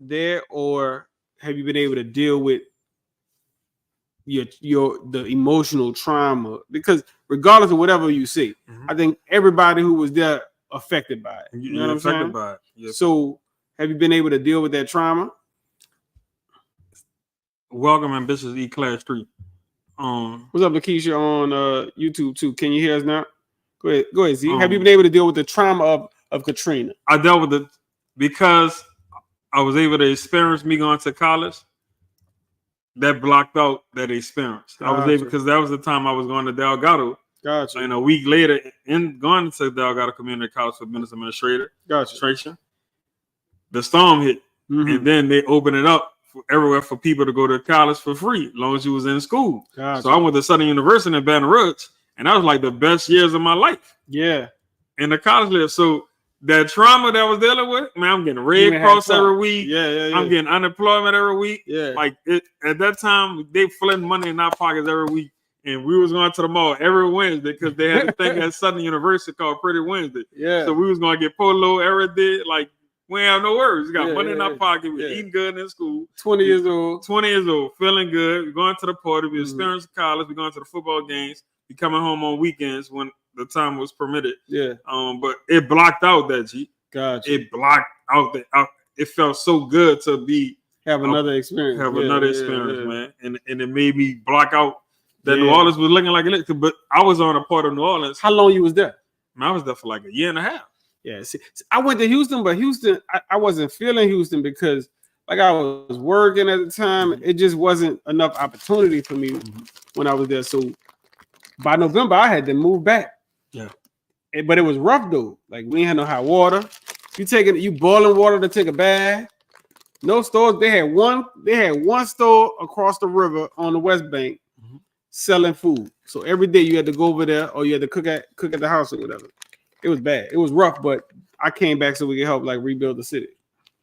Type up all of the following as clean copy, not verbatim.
there, or have you been able to deal with the emotional trauma? Because regardless of whatever you see, I think everybody who was there affected by it. You know what I'm saying? By it. Yes. So have you been able to deal with that trauma? Welcome, ambitious E-Class 3. What's up, Lakeisha, on YouTube too? Can you hear us now? Go ahead, Z. Have you been able to deal with the trauma of Katrina? I dealt with it because I was able to experience me going to college. That blocked out that experience. Gotcha. I was able, because that was the time I was going to Delgado. Gotcha. And a week later, going to Delgado Community College for Business Administration, the storm hit, and then they opened it up everywhere for people to go to college for free, as long as you was in school. Gotcha. So I went to Southern University in Baton Rouge, and that was like the best years of my life. Yeah. In the college life. So that trauma that I was dealing with, man, I'm getting Red Cross every week. Yeah. I'm getting unemployment every week. Yeah. Like at that time, they flooding money in our pockets every week. And we was going to the mall every Wednesday because they had a thing at Southern University called Pretty Wednesday. Yeah. So we was going to get polo every day. Like, we ain't have no worries. We got money in our pocket. We eating good in school. 20 years old, feeling good. We're going to the party. We experiencing college. We're going to the football games. We coming home on weekends when the time was permitted. Yeah. But it blocked out that G. Gotcha. It blocked out that. It felt so good to have another experience. Man. And it made me block out that New Orleans was looking like it. But I was on a part of New Orleans. How long you was there? I was there for like a year and a half. Yeah. See, I went to Houston, but Houston, I wasn't feeling Houston because like I was working at the time. It just wasn't enough opportunity for me when I was there. So by November, I had to move back. Yeah. But it was rough though. Like we ain't had no hot water. You boiling water to take a bath. No stores. They had one store across the river on the West Bank selling food. So every day you had to go over there or you had to cook at the house or whatever. It was bad. It was rough, but I came back so we could help like rebuild the city.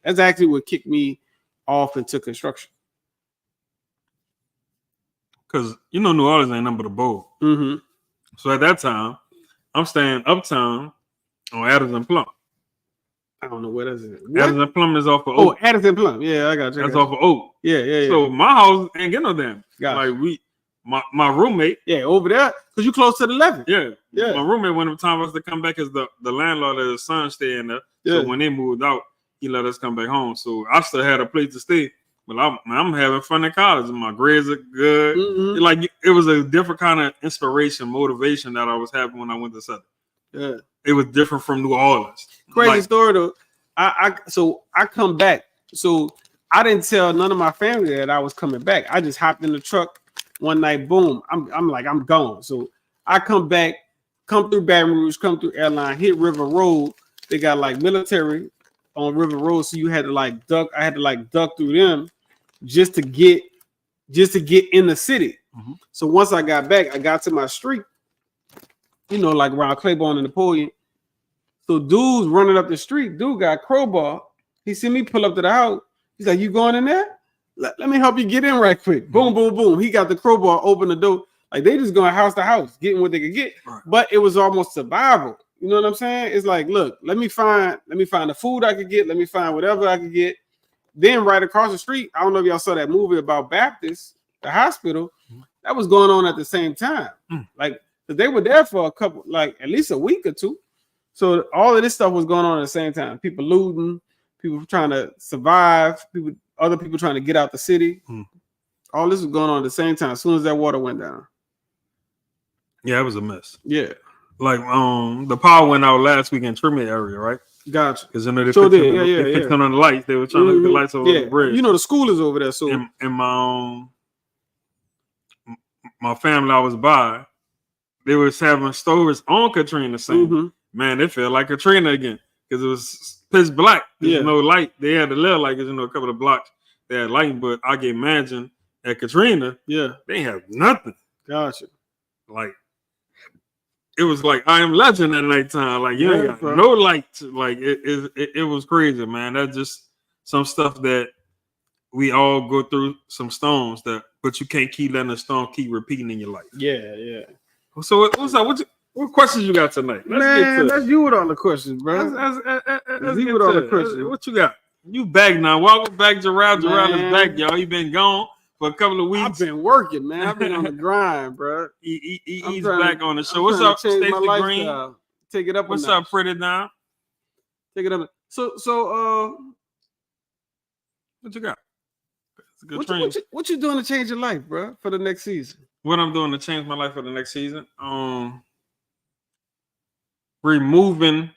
That's actually what kicked me off into construction. Because New Orleans ain't nothing but a bowl. So at that time, I'm staying uptown on Adams and Plum. I don't know where that is. Adams and Plum is off of Oak. Oh, Adams and Plum. Yeah, I got you. That's off of Oak. Yeah. So my house ain't get no damn. Gotcha. Like my roommate. Yeah, over there, because you close to the 11. Yeah. My roommate, when the time was to come back, as the landlord of his son staying there. Yeah. So when they moved out, he let us come back home. So I still had a place to stay. But I'm having fun in college, and my grades are good. Like it was a different kind of inspiration, motivation that I was having when I went to Southern. Yeah, it was different from New Orleans. Crazy story though. I come back. So I didn't tell none of my family that I was coming back. I just hopped in the truck one night. Boom, I'm gone. So I come back, come through Baton Rouge, come through Airline, hit River Road. They got like military on River Road, so you had to like duck. I had to like duck through them just to get in the city. So once I got back, I got to my street, like around Claiborne and Napoleon. So dude's running up the street. Dude got crowbar. He see me pull up to the house. He's like, "You going in there? Let me help you get in right quick." Boom, boom, boom. He got the crowbar, open the door. Like they just going house to house, getting what they could get. Right. But it was almost survival. You know what I'm saying? It's like, look, let me find the food I could get. Let me find whatever I could get. Then right across the street, I don't know if y'all saw that movie about Baptist, the hospital, that was going on at the same time. Like they were there for a couple, like at least a week or two. So all of this stuff was going on at the same time. People looting, people trying to survive, other people trying to get out the city. All this was going on at the same time. As soon as that water went down. Yeah, it was a mess. Yeah. Like the power went out last week in Tremere area, right? Gotcha. Because they fixed on the lights. They were trying to get the lights over the bridge. The school is over there. So and my family I was by, they was having stores on Katrina saying, man, it felt like Katrina again. Because it was pitch black. There's no light. They had a little light because a couple of blocks they had light, but I can imagine at Katrina, they have nothing. Gotcha. Like it was like I Am Legend at nighttime. Like you ain't got no light. Like it was crazy, man. That's just some stuff that we all go through. Some storms but you can't keep letting the storm keep repeating in your life. Yeah. So what's up? What questions you got tonight? Let's you with all the questions, bro. Let's you with all the questions. What you got? You back now. Welcome back, Gerald. Gerald is back, y'all. He been gone for a couple of weeks. I've been working, man. I've been on the grind, bro. He's back on the show. What's up, Stacey Green? Take it up. What's up, Pretty Now? Take it up. So, what you got? What you doing to change your life, bro, for the next season? What I'm doing to change my life for the next season? Removing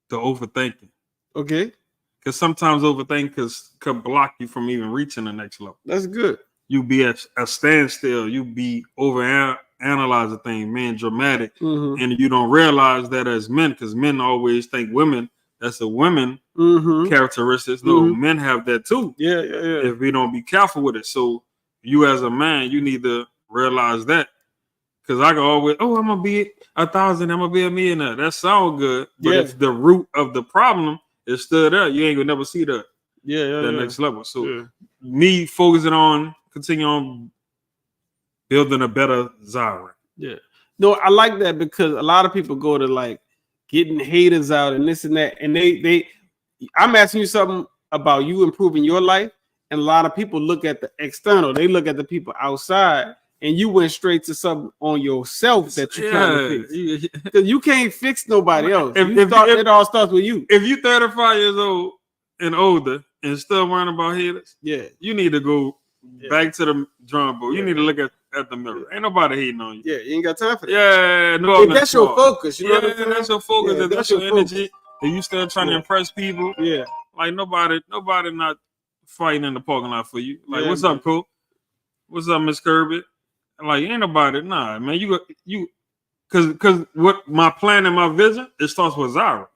the overthinking. Okay. Because sometimes overthinking could block you from even reaching the next level. That's good. You be at a standstill. You be analyzing things, being dramatic, and you don't realize that as men, because men always think women. That's a women characteristics. No, men have that too. Yeah. If we don't be careful with it, so you as a man, you need to realize that. Because I can always, I'm gonna be 1,000, I'm gonna be a millionaire. That sounds good, but if the root of the problem is still there, you ain't gonna never see that. Next level. So me focusing on continue on building a better Zyron. Yeah. No, I like that because a lot of people go to like getting haters out and this and that, and they I'm asking you something about you improving your life, and a lot of people look at the external. They look at the people outside. And you went straight to something on yourself that you trying to fix. Because you can't fix nobody else. It all starts with you. If you're 35 years old and older and still worrying about haters, you need to go back to the drawing board. You need to look at the mirror. Ain't nobody hating on you. Yeah, you ain't got time for that. Yeah, no. If that's your focus. You know what I'm saying? That's your focus. If that's your energy, and you still trying to impress people. Yeah. Like nobody not fighting in the parking lot for you. Like, what's up, Cole? What's up, Miss Kirby? Like, ain't nobody, nah, man. You, because what my plan and my vision, it starts with Zyron.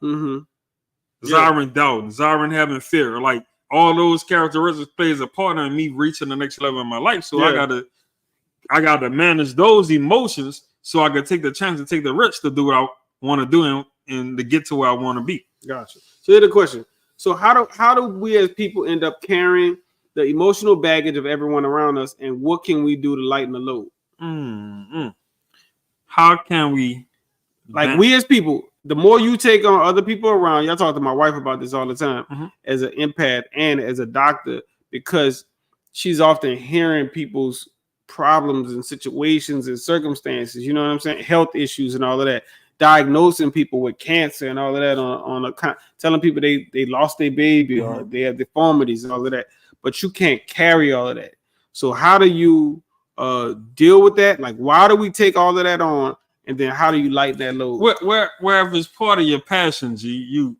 Zyron doubt, Zyron having fear, like all those characteristics plays a part in me reaching the next level in my life. So I gotta manage those emotions so I can take the chance to take the risk to do what I want to do and to get to where I want to be. Gotcha. So here's the question: so how do we as people end up carrying the emotional baggage of everyone around us, and what can we do to lighten the load? How can we, we as people, the more you take on other people around, y'all talk to my wife about this all the time, as an empath and as a doctor, because she's often hearing people's problems and situations and circumstances, you know what I'm saying? Health issues and all of that, diagnosing people with cancer and all of that telling people they lost their baby or they have deformities and all of that. But you can't carry all of that. So how do you deal with that? Like, why do we take all of that on? And then how do you lighten that load? Wherever it's part of your passions, you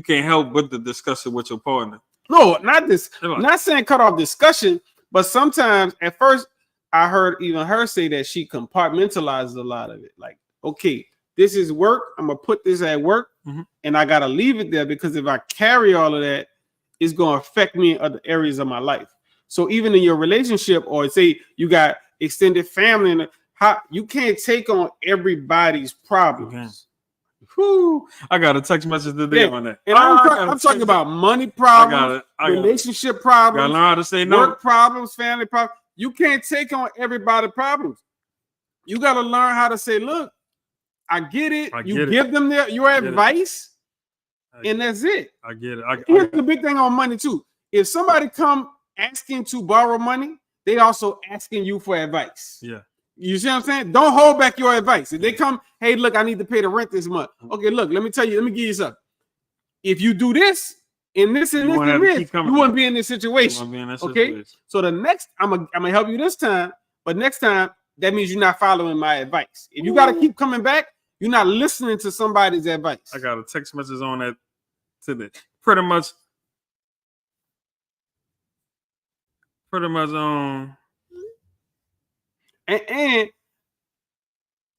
can't help but to discuss it with your partner. No, not this. Not saying cut off discussion, but sometimes at first I heard even her say that she compartmentalizes a lot of it. Like, okay, this is work. I'm gonna put this at work, and I gotta leave it there because if I carry all of that, it's gonna affect me in other areas of my life. So even in your relationship, or say you got extended family, and how you can't take on everybody's problems. Whew. I got a text message today on that. And I'm talking about money problems, relationship problems, gotta learn how to say no. Work problems, family problems. You can't take on everybody's problems. You got to learn how to say, look, I get it. Give them your advice, and that's it. I get it. Here's the big thing on money too. If somebody come asking to borrow money, they also asking you for advice. Yeah. You see what I'm saying? Don't hold back your advice. If they come, hey, look, I need to pay the rent this month. Okay, look, let me give you something. If you do this and this and this and this, you wouldn't be in this situation. Okay. So the next, I'm gonna help you this time, but next time that means you're not following my advice. If you got to keep coming back, you're not listening to somebody's advice. I got a text message on that today. Pretty much and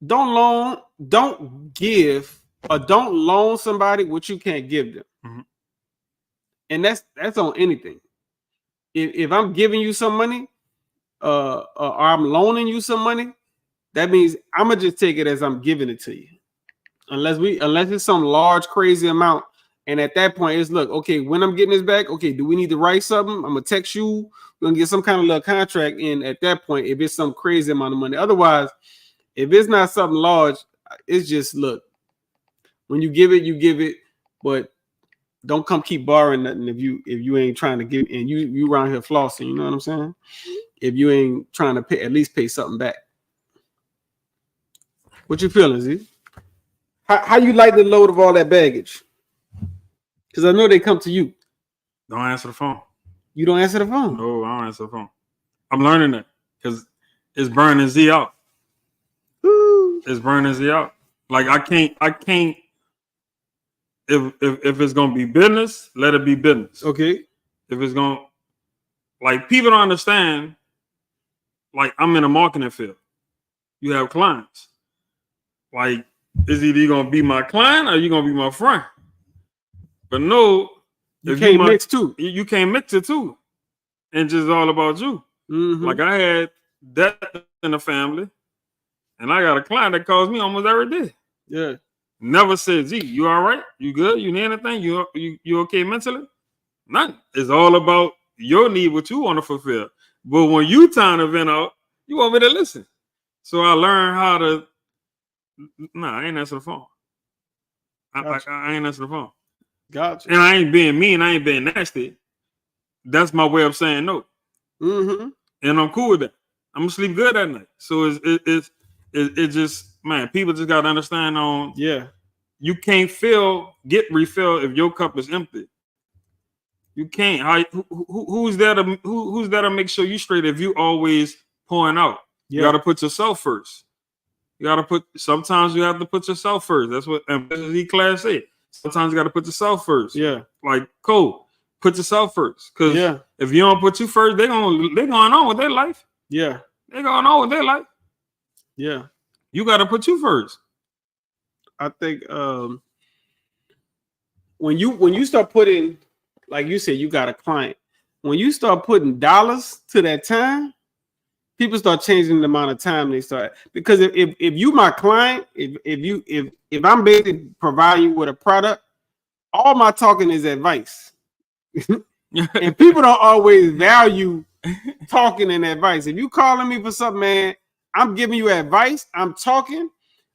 don't give or don't loan somebody what you can't give them. And that's on anything. If I'm giving you some money, or I'm loaning you some money, that means I'm gonna just take it as I'm giving it to you, unless it's some large crazy amount. And at that point, it's look, okay, when I'm getting this back, okay, do we need to write something? I'm gonna text you. We're gonna get some kind of little contract in at that point if it's some crazy amount of money. Otherwise, if it's not something large, it's just look. When you give it, but don't come keep borrowing nothing if you ain't trying to give, and you around here flossing. You know what I'm saying? If you ain't trying to pay, at least pay something back. What you feeling, Z? How you like the load of all that baggage? Because I know they come to you. Don't answer the phone. You don't answer the phone? No, I don't answer the phone. I'm learning that because it's burning Z out. Woo. It's burning Z out. Like I can't. If it's gonna be business, let it be business. Okay. If it's gonna, like, people don't understand. Like, I'm in a marketing field. You have clients. Like, is either you gonna be my client or you gonna be my friend? But no, you can't mix two. You can't mix it too, and just all about you. Mm-hmm. Like I had that in the family, and I got a client that calls me almost every day. Yeah. Never said, "Gee, you all right? You good? You need anything? You okay mentally?" Nothing. It's all about your need, what you want to fulfill. But when you time to vent out, you want me to listen. So I learned how to. Nah, I ain't answer the phone. Gotcha. I ain't answer the phone. Gotcha. And I ain't being mean. I ain't being nasty. That's my way of saying no. Mm-hmm. And I'm cool with that. I'm gonna sleep good at night. So it just, man, people just gotta understand on. Yeah. You can't get refill if your cup is empty. You can't. Who's there to make sure you straight if you always pouring out? Yeah. You gotta put yourself first. Sometimes you have to put yourself first. That's what MSZ class said. Sometimes you gotta put yourself first. Yeah. Like Cole, put yourself first. Because if you don't put you first, they're going on with their life. Yeah. They're going on with their life. Yeah. You gotta put you first. I think when you start putting, like you said, you got a client. When you start putting dollars to that time, people start changing the amount of time they start. Because if you my client, if I'm basically providing you with a product, all my talking is advice. And people don't always value talking and advice. If you calling me for something, man, I'm giving you advice. I'm talking.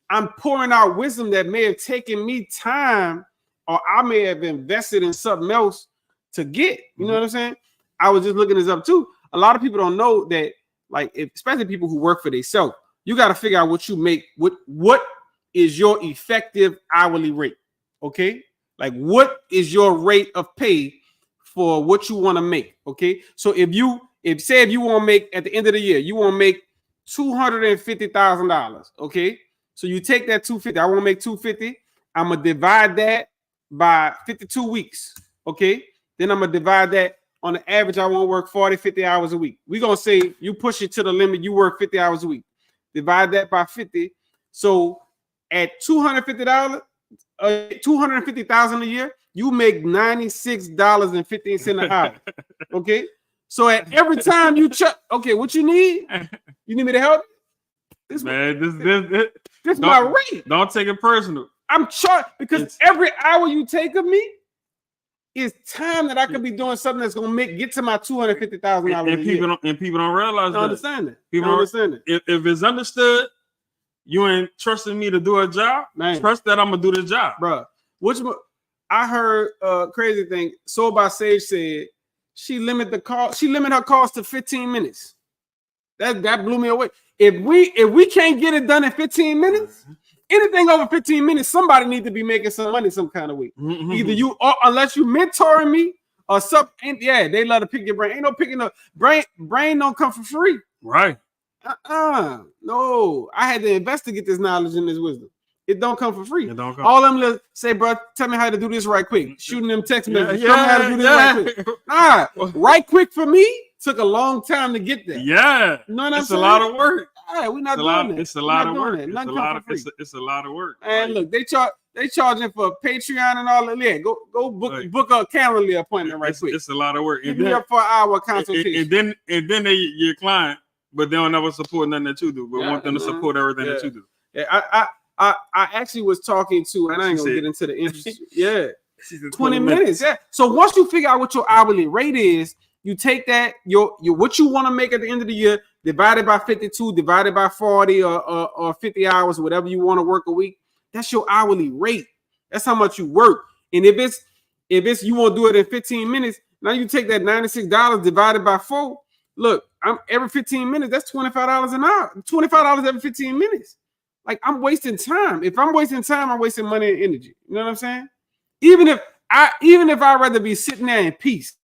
I'm pouring out wisdom that may have taken me time, or I may have invested in something else to get. You know what I'm saying? I was just looking this up too. A lot of people don't know that, like, especially people who work for themselves, you got to figure out what you make. What is your effective hourly rate? Okay, like what is your rate of pay for what you want to make? Okay, so if you want to make at the end of the year, you want to make $250,000. Okay. So you take that 250. I want to make 250. I'm gonna divide that by 52 weeks. Okay. Then I'm gonna divide that on the average. I want to work 40, 50 hours a week. We're gonna say you push it to the limit. You work 50 hours a week. Divide that by 50. So at $250, $250,000 a year, you make $96.15 an hour. Okay. So at every time you check, okay, what you need? You need me to help? This is my rate. Don't take it personal. I'm charged because every hour you take of me is time that I could be doing something that's gonna get to my $250,000. And people don't realize that. Understand that. People don't understand it. If it's understood, you ain't trusting me to do a job. Man. Trust that I'm gonna do the job, bro. I heard crazy thing. Soul by Sage said she limit her calls to 15 minutes. That blew me away. If we can't get it done in 15 minutes, anything over 15 minutes, somebody needs to be making some money some kind of way. Either you, or unless you mentoring me or something. Yeah, they love to pick your brain. Ain't no picking up brain don't come for free. Right. No, I had to invest to get this knowledge and this wisdom. It don't come for free. It don't come. All them say, bro, tell me how to do this right quick. Shooting them text messages. Tell me how to do this right quick. Right quick for me took a long time to get there. Yeah. You know what I'm saying? It's a lot of work. All right, we're not doing that. It's a lot of work. It's a lot of work. And look, they charging for Patreon and all that. Yeah, go book a calendar appointment right quick. It's a lot of work. Give me up for an hour consultation. And then they your client, but they don't never support nothing that you do. But want them to support everything that you do. Yeah, I actually was talking to, and I ain't gonna get into the interest. Yeah, 20 minutes. Yeah. So once you figure out what your hourly rate is, you take that your what you want to make at the end of the year, divided by 52, divided by 40 or 50 hours, whatever you want to work a week. That's your hourly rate. That's how much you work. And if If it's you want to do it in 15 minutes, now you take that $96 divided by 4. Look, I'm every 15 minutes, that's $25 an hour. $25 every 15 minutes. Like I'm wasting time. If I'm wasting time, I'm wasting money and energy. You know what I'm saying? Even if I'd rather be sitting there in peace,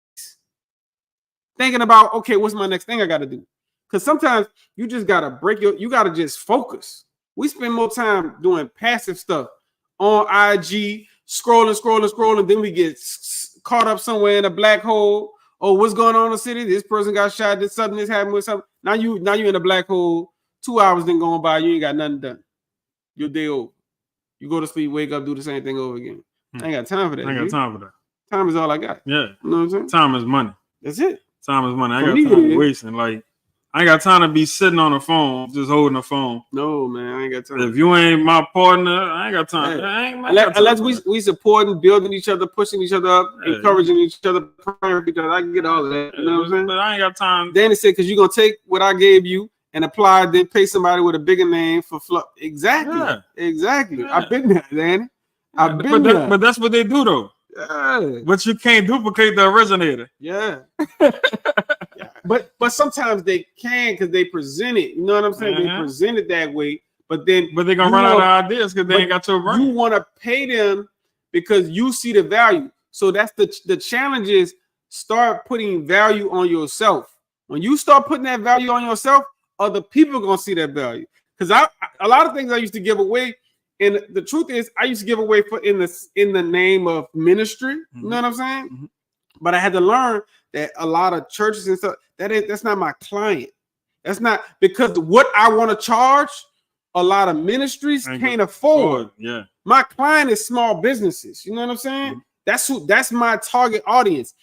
thinking about, okay, what's my next thing I gotta do? Because sometimes you just gotta you gotta just focus. We spend more time doing passive stuff on IG, scrolling, then we get caught up somewhere in a black hole. Oh, what's going on in the city? This person got shot, this happened with something. Now you in a black hole, 2 hours then going by, you ain't got nothing done. Your day over. You go to sleep, wake up, do the same thing over again. I ain't got time for that. I ain't got time for that. Time is all I got. Yeah. You know what I'm saying? Time is money. That's it. Time is money. I ain't got time to wasting. Like, I ain't got time to be sitting on the phone, just holding the phone. No, man, I ain't got time. If you ain't my partner, I ain't got time. Yeah. Unless we supporting, building each other, pushing each other up, encouraging each other, praying for each other. I can get all of that. You know what I'm saying? But I ain't got time. Danny said, because you're going to take what I gave you and apply, then pay somebody with a bigger name for fluff. Exactly. Yeah. Exactly. Yeah. I've been there, Danny. I've been there. But that's what they do, though. Yeah. But you can't duplicate the originator. Yeah. Yeah. But sometimes they can because they present it. You know what I'm saying? They present it that way. But they're gonna run out of ideas because they ain't got your brain. You want to pay them because you see the value. So that's the challenge is start putting value on yourself. When you start putting that value on yourself, other people are gonna see that value. Because a lot of things I used to give away. And the truth is, I used to give away in the name of ministry. Mm-hmm. You know what I'm saying? Mm-hmm. But I had to learn that a lot of churches and stuff that's not my client. That's not because what I want to charge. A lot of ministries can't afford. Yeah, my client is small businesses. You know what I'm saying? Mm-hmm. That's my target audience.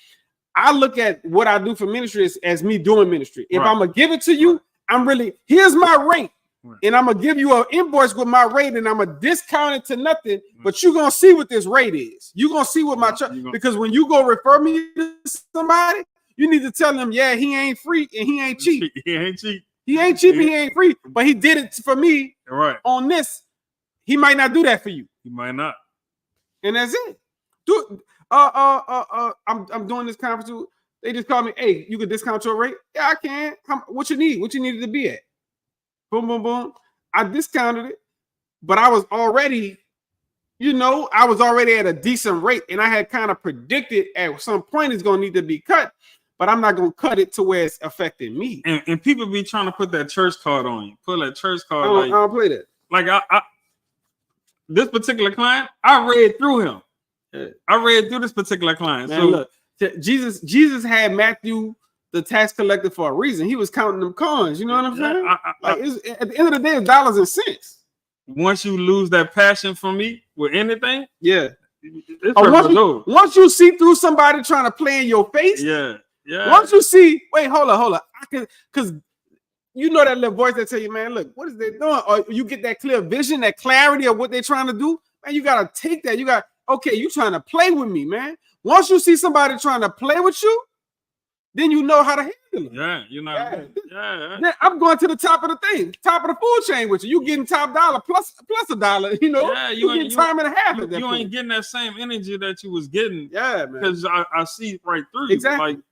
I look at what I do for ministry as me doing ministry. If I'm gonna give it to you, here's my rate. And I'm gonna give you an invoice with my rate, and I'm gonna discount it to nothing. But you're gonna see what this rate is. You're gonna see what my because when you go refer me to somebody, you need to tell them, yeah, he ain't free and he ain't cheap. He ain't cheap. He ain't cheap. He ain't free. But he did it for me. Right. On this, he might not do that for you. He might not. And that's it. I'm doing this conference. They just called me. Hey, you can discount your rate? Yeah, I can. What you need? What you needed to be at? Boom, boom, boom. I discounted it, but I was already, at a decent rate, and I had kind of predicted at some point it's going to need to be cut, but I'm not going to cut it to where it's affecting me. And people be trying to put that church card on you. Put that church card. I don't play that. Like this particular client, I read through him. Yeah. I read through this particular client. Man, so look, Jesus had Matthew the tax collector for a reason. He was counting them coins. You know what I'm saying? At the end of the day, it's dollars and cents. Once you lose that passion for me with anything, once you see through somebody trying to play in your face, yeah. Once you see, wait, hold on, because you know that little voice that tell you, man, look, what is they doing? Or you get that clear vision, that clarity of what they're trying to do, man. You gotta take that. You trying to play with me, man. Once you see somebody trying to play with you, then you know how to handle it. Yeah, you know. Yeah. Then I'm going to the top of the food chain with you. You getting top dollar plus $1. Yeah, you getting time and a half. You ain't getting that same energy that you was getting. Yeah, man. Because I see right through exactly. you.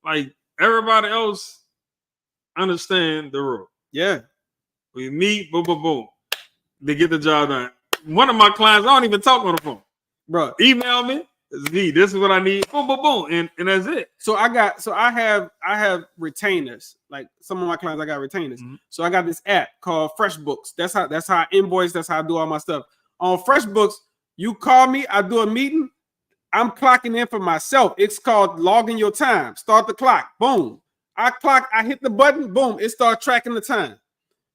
Like everybody else understand the rule. Yeah. We meet, boom, boom, boom. They get the job done. One of my clients, I don't even talk on the phone. Bro, email me. This is what I need. Boom, boom, boom, and that's it. So I have retainers. Like some of my clients, I got retainers. Mm-hmm. So I got this app called FreshBooks. That's how I invoice. That's how I do all my stuff. On FreshBooks, you call me, I do a meeting. I'm clocking in for myself. It's called logging your time. Start the clock. Boom. I hit the button. Boom. It starts tracking the time.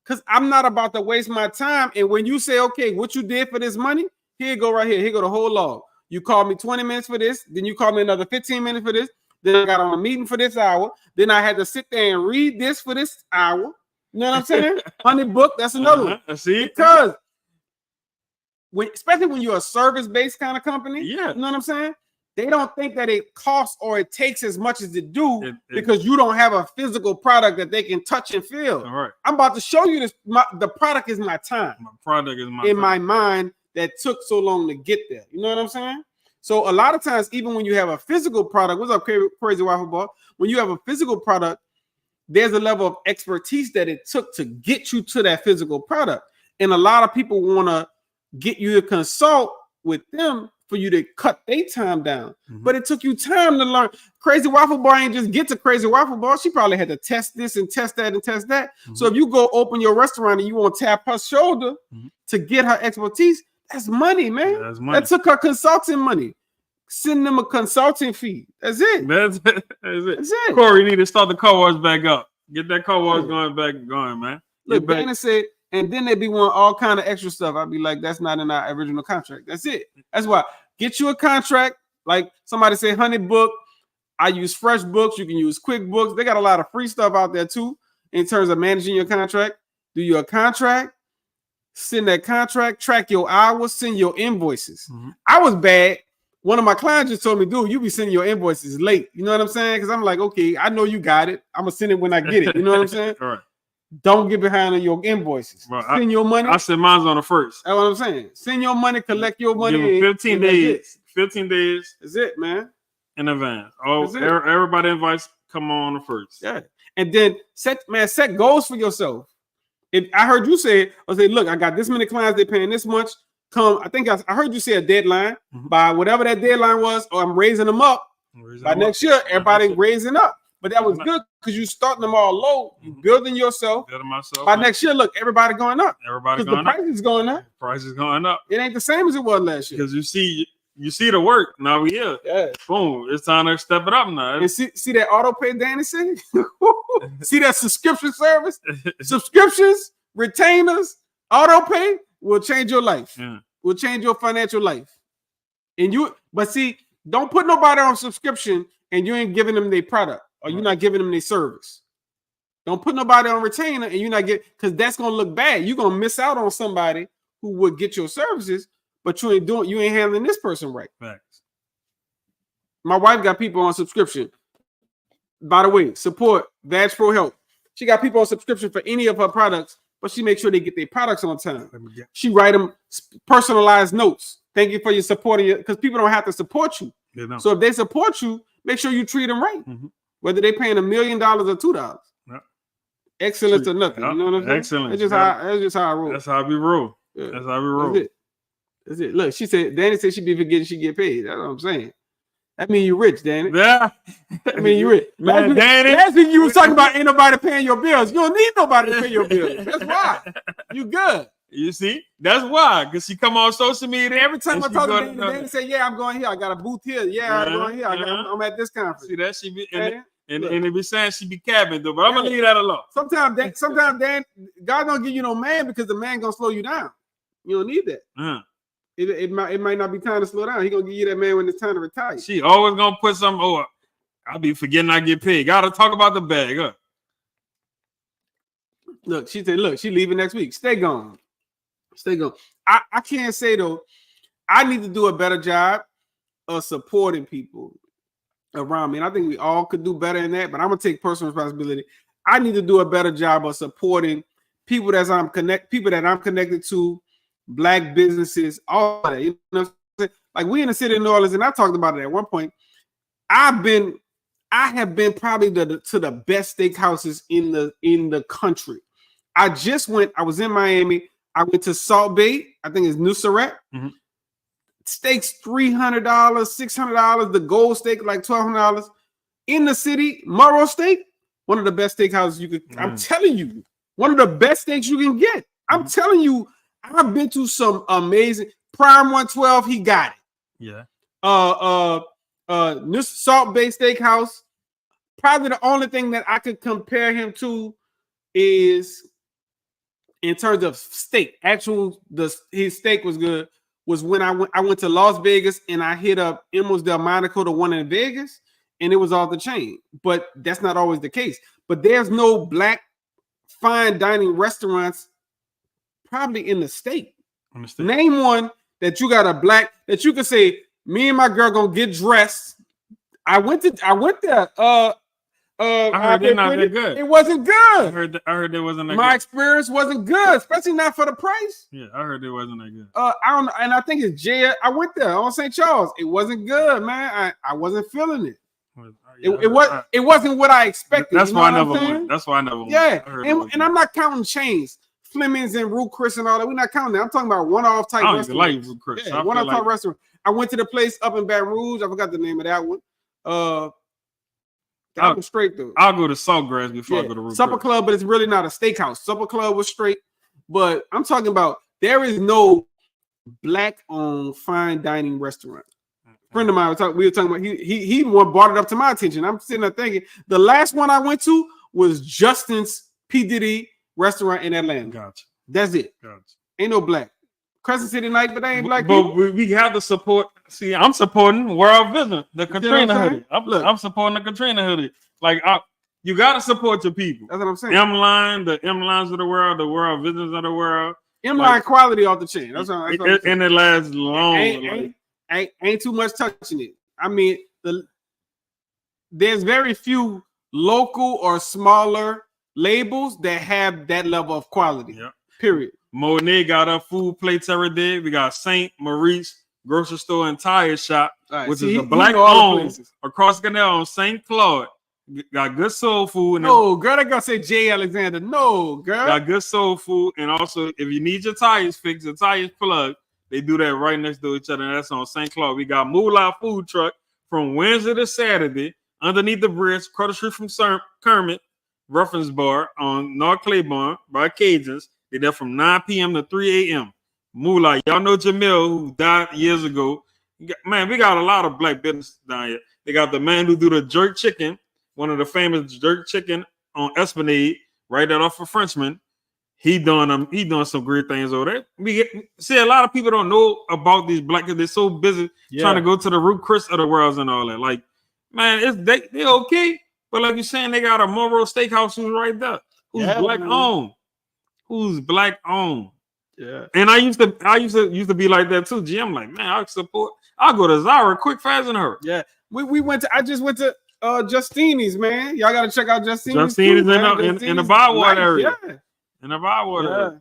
Because I'm not about to waste my time. And when you say, okay, what you did for this money, here you go right here. Here go the whole log. You called me 20 minutes for this. Then you called me another 15 minutes for this. Then I got on a meeting for this hour. Then I had to sit there and read this for this hour. You know what I'm saying? Honey book. That's another one. I see. Because especially when you're a service-based kind of company, you know what I'm saying? They don't think that it costs or it takes as much as it do because you don't have a physical product that they can touch and feel. All right. I'm about to show you this. The product is my time. My product is my in time. My mind that took so long to get there. You know what I'm saying? So a lot of times, even when you have a physical product, what's up, Crazy Waffle Ball? When you have a physical product, there's a level of expertise that it took to get you to that physical product. And a lot of people want to get you to consult with them for you to cut their time down. But it took you time to learn. Crazy Waffle Bar ain't just get to Crazy Waffle Bar. She probably had to test this and test that and test that. So if you go open your restaurant and you want to tap her shoulder to get her expertise, that's money, man. Yeah, that's money. That took her consulting money. Send them a consulting fee. That's it. That's it. Corey, you need to start the car wash back up. Get that car wash going, man. Look, Dana said, and then they be wanting all kind of extra stuff. I'd be like, that's not in our original contract. That's it. That's why. Get you a contract. Like somebody say, Honey Book. I use Fresh Books. You can use QuickBooks. They got a lot of free stuff out there too in terms of managing your contract. Do your contract. Send that contract. Track your hours. Send your invoices. I was bad. One of my clients just told me, dude, you be sending your invoices late. You know what I'm saying? Because I'm like, okay, I know you got it. I'm going to send it when I get it. You know what I'm saying? All right. Don't get behind on your invoices. Bro, send your money. I said mine's on the first. That's what I'm saying. Send your money, collect your money. Give 15 days. 15 days. That's it, man. In advance. Everybody invites come on the first. Yeah. And then set goals for yourself. If I heard you say, look, I got this many clients, they're paying this much. I think I heard you say a deadline by whatever that deadline was, or I'm raising them up. By next year, everybody raising up. But that was good because you starting them all low, you building yourself. By next year, look, everybody going up. Everybody going the price is going up. Price is going up. It ain't the same as it was last year. Because you see the work. Now we here. Yeah. Boom. It's time to step it up now. And see that auto pay Danny said? See that subscription service? Subscriptions, retainers, auto pay will change your life. Yeah. Will change your financial life. But see, don't put nobody on subscription and you ain't giving them their product or you're not giving them their service. Don't put nobody on retainer and you're not because that's gonna look bad. You're gonna miss out on somebody who would get your services, but you ain't handling this person right. Thanks. My wife got people on subscription. By the way, support Vag Pro Health. She got people on subscription for any of her products, but she makes sure they get their products on time. She write them personalized notes. Thank you for your support, because people don't have to support you. So if they support you, make sure you treat them right. Whether they're paying $1 million or $2. Yeah. Excellence or nothing. You know what I'm saying? Excellent. That's just how I roll. That's how we roll. Yeah. That's how we roll. That's it. Look, Danny said she be forgetting she get paid. That's what I'm saying. That mean you rich, Danny. Yeah. I mean you rich. Last week you was talking about ain't nobody paying your bills. You don't need nobody to pay your bills. That's why. You good. You see? That's why. Because she come on social media. Every time I talk to Danny say, yeah, I'm going here. I got a booth here. Yeah, I'm going here. I'm at this conference. See that? She be and they be saying she be cabbing though, but I'm gonna leave that alone. Sometimes Dan, God don't give you no man because the man gonna slow you down. You don't need that. It might not be time to slow down. He gonna give you that man when it's time to retire. She always gonna put something. Oh, I'll be forgetting I get paid. Gotta talk about the bag. Look, she said, look, she leaving next week. Stay gone. I can't say though. I need to do a better job of supporting people around me, and I think we all could do better in that. But I'm gonna take personal responsibility. I need to do a better job of supporting people that I'm connected to. Black businesses, all that, you know what I'm saying? Like we in the city of New Orleans, and I talked about it at one point. I have been probably to the best steakhouses in the country. I was in Miami. I went to Salt Bay, I think it's Nusret. Steaks $300, $600. The gold steak like $1,200. In the city, Murrow Steak, one of the best steakhouses you could. I'm telling you, one of the best steaks you can get. I'm telling you. I've been to some amazing Prime 112. He got it. Yeah. Salt Bay Steakhouse. Probably the only thing that I could compare him to is in terms of steak. His steak was good. Was when I went to Las Vegas and I hit up Emerald's Del Monaco, the one in Vegas, and it was off the chain. But that's not always the case. But there's no black fine dining restaurants. Probably in the state. Name one that you got a black that you could say, me and my girl gonna get dressed. I went there. I heard they're not that good. It wasn't good. I heard they wasn't that good. My experience wasn't good, especially not for the price. Yeah, I heard it wasn't that good. I don't, and I think it's Jay. I went there on St. Charles. It wasn't good, man. I wasn't feeling it. It wasn't what I expected. That's why I never went. That's why I never went. Yeah, and I'm not counting chains, Fleming's and Ruth Chris and all that. We're not counting that. I'm talking about one-off type restaurants. Like Ruth Chris. Yeah, one-off type restaurant. I went to the place up in Baton Rouge. I forgot the name of that one. That was straight though. I'll go to Saltgrass before I go to Ruth Supper Chris. Club, but it's really not a steakhouse. Supper Club was straight, but I'm talking about there is no black-owned fine dining restaurant. Friend of mine we were talking about. He brought it up to my attention. I'm sitting there thinking the last one I went to was Justin's P. Diddy restaurant in Atlanta. Gotcha. That's it. Gotcha. Ain't no black. Crescent City night, but they ain't black. But we have to support. See, I'm supporting World Vision, the Katrina hoodie. I'm supporting the Katrina hoodie. Like you got to support your people. That's what I'm saying. The M lines of the World Visions of the world. M line quality off the chain. That's what I'm and it lasts long. Ain't too much touching it. I mean, there's very few local or smaller labels that have that level of quality. Yeah. Period. Monet got our food plates every day. We got St. Maurice grocery store and tire shop, which is a black owned across the canal on St. Claude. Got good soul food. No, girl, I gotta say J. Alexander. No, girl. Got good soul food. And also, if you need your tires fixed, your tires plugged, they do that right next to each other. And that's on St. Claude. We got Moolah food truck from Wednesday to Saturday underneath the bridge, across the street from Kermit Reference Bar on North Claiborne by Cajuns. They're there from 9 p.m. to 3 a.m. Moolah, y'all know Jamil, who died years ago. Man, we got a lot of black business down here. They got the man who do the jerk chicken, one of the famous jerk chicken on Esplanade, right there off of Frenchman. He doing some great things over there. See, a lot of people don't know about these black because they're so busy trying to go to the Ruth Chris of the world and all that. Like, man, they okay, but like you're saying, they got a Monroe Steakhouse who's right there, who's black owned. Who's black owned. Yeah. And I used to be like that too. G, I'm like, man, I'll go to Zara quick, fast, and her. Yeah. I just went to Justini's, man. Y'all gotta check out Justini's. Justini's in the Bywater area. Yeah. In the Bywater area.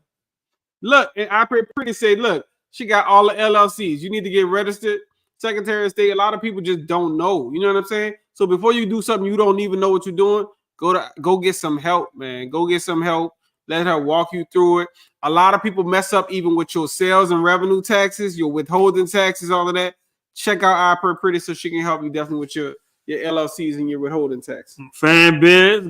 Look, and I pretty say, look, she got all the LLCs. You need to get registered. Secretary of State. A lot of people just don't know. You know what I'm saying? So before you do something you don't even know what you're doing, go get some help, man. Go get some help. Let her walk you through it. A lot of people mess up even with your sales and revenue taxes, your withholding taxes, all of that. Check out iPer Pretty so she can help you definitely with your LLCs and your withholding tax. Fan Biz.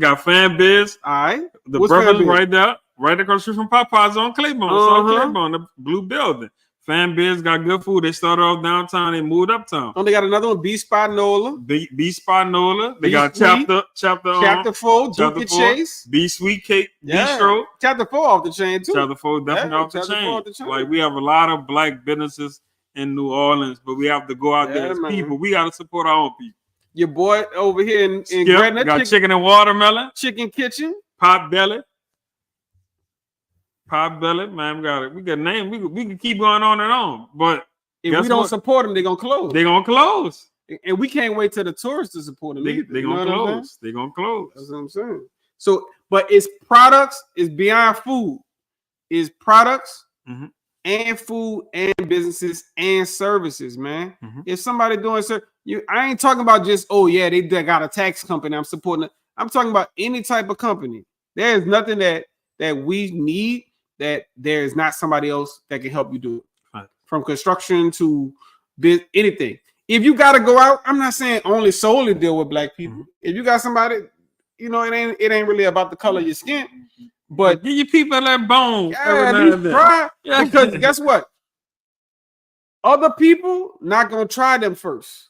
All right. The brothers right there, right across the street from Popeyes on Claiborne. South Claiborne, the blue building. Fan Biz got good food. They started off downtown. They moved uptown. Oh, they got another one, B Spot Nola. B Spot Nola. They got chapter 4, Duke and Chase. B Sweet Cake Bistro. Chapter 4 off the chain too. Chapter 4 definitely off the chain. Like we have a lot of black businesses in New Orleans, but we have to go out there as people. We got to support our own people. Your boy over here in Gretna got chicken and watermelon. Chicken Kitchen. Pot Belly, man, we got a name. We can keep going on and on. But if we don't support them, they're gonna close. They're gonna close. And we can't wait till the tourists to support them. They're gonna close. They're gonna close. That's what I'm saying. So, but it's products, it's beyond food, it's products and food and businesses and services, man. If somebody doing I ain't talking about just, they got a tax company, I'm supporting it. I'm talking about any type of company. There is nothing that we need that there is not somebody else that can help you do it. Right. From construction to anything. If you got to go out, I'm not saying only solely deal with black people. If you got somebody, it ain't really about the color of your skin, but give your people that bone. Because guess what? Other people not gonna try them first.